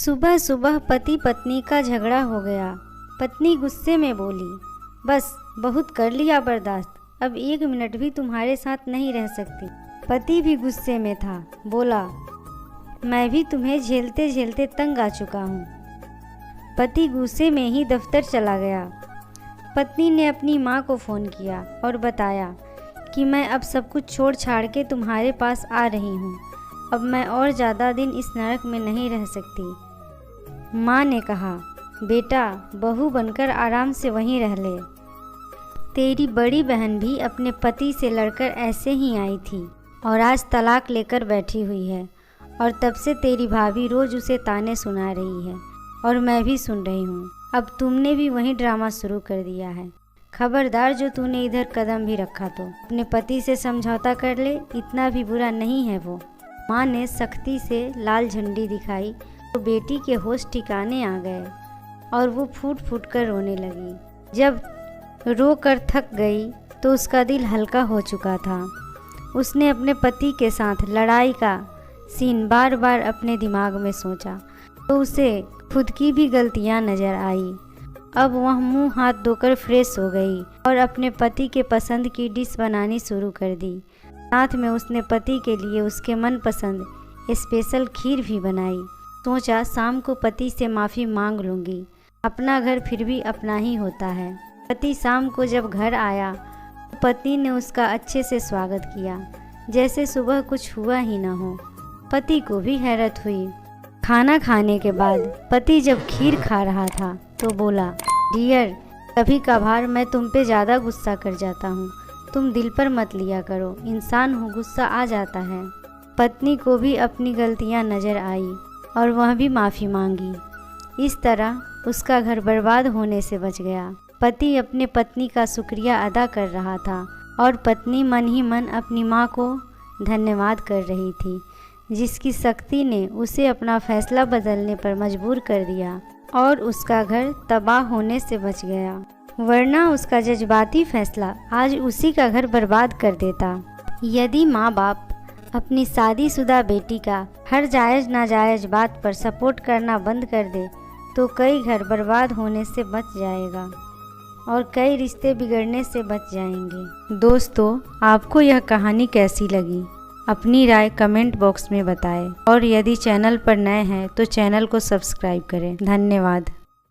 सुबह सुबह पति पत्नी का झगड़ा हो गया। पत्नी गुस्से में बोली, बस बहुत कर लिया बर्दाश्त, अब 1 मिनट भी तुम्हारे साथ नहीं रह सकती। पति भी गुस्से में था, बोला, मैं भी तुम्हें झेलते झेलते तंग आ चुका हूँ। पति गुस्से में ही दफ्तर चला गया। पत्नी ने अपनी माँ को फ़ोन किया और बताया कि मैं अब सब कुछ छोड़ छाड़ के तुम्हारे पास आ रही हूँ। अब मैं और ज़्यादा दिन इस नरक में नहीं रह सकती। माँ ने कहा, बेटा बहू बनकर आराम से वहीं रह ले। तेरी बड़ी बहन भी अपने पति से लड़कर ऐसे ही आई थी और आज तलाक लेकर बैठी हुई है, और तब से तेरी भाभी रोज़ उसे ताने सुना रही है और मैं भी सुन रही हूँ। अब तुमने भी वही ड्रामा शुरू कर दिया है। खबरदार जो तूने इधर कदम भी रखा तो अपने पति से समझौता कर ले, इतना भी बुरा नहीं है वो। माँ ने सख्ती से लाल झंडी दिखाई तो बेटी के होश ठिकाने आ गए और वो फूट फूट कर रोने लगी। जब रो कर थक गई तो उसका दिल हल्का हो चुका था। उसने अपने पति के साथ लड़ाई का सीन बार बार अपने दिमाग में सोचा तो उसे खुद की भी गलतियां नज़र आई। अब वह मुंह हाथ धोकर फ्रेश हो गई और अपने पति के पसंद की डिश बनानी शुरू कर दी। साथ में उसने पति के लिए उसके मनपसंद स्पेशल खीर भी बनाई। सोचा शाम को पति से माफ़ी मांग लूँगी, अपना घर फिर भी अपना ही होता है। पति शाम को जब घर आया तो पत्नी ने उसका अच्छे से स्वागत किया, जैसे सुबह कुछ हुआ ही ना हो। पति को भी हैरत हुई। खाना खाने के बाद पति जब खीर खा रहा था तो बोला, डियर, कभी कभार मैं तुम पे ज़्यादा गुस्सा कर जाता हूँ, तुम दिल पर मत लिया करो, इंसान हो, गुस्सा आ जाता है। पत्नी को भी अपनी गलतियाँ नज़र आई और वह भी माफ़ी मांगी। इस तरह उसका घर बर्बाद होने से बच गया। पति अपने पत्नी का शुक्रिया अदा कर रहा था और पत्नी मन ही मन अपनी माँ को धन्यवाद कर रही थी, जिसकी शक्ति ने उसे अपना फैसला बदलने पर मजबूर कर दिया और उसका घर तबाह होने से बच गया। वरना उसका जज्बाती फैसला आज उसी का घर बर्बाद कर देता। यदि माँ बाप अपनी शादीशुदा बेटी का हर जायज़ नाजायज़ बात पर सपोर्ट करना बंद कर दे तो कई घर बर्बाद होने से बच जाएगा और कई रिश्ते बिगड़ने से बच जाएंगे। दोस्तों, आपको यह कहानी कैसी लगी? अपनी राय कमेंट बॉक्स में बताएं और यदि चैनल पर नए हैं तो चैनल को सब्सक्राइब करें। धन्यवाद।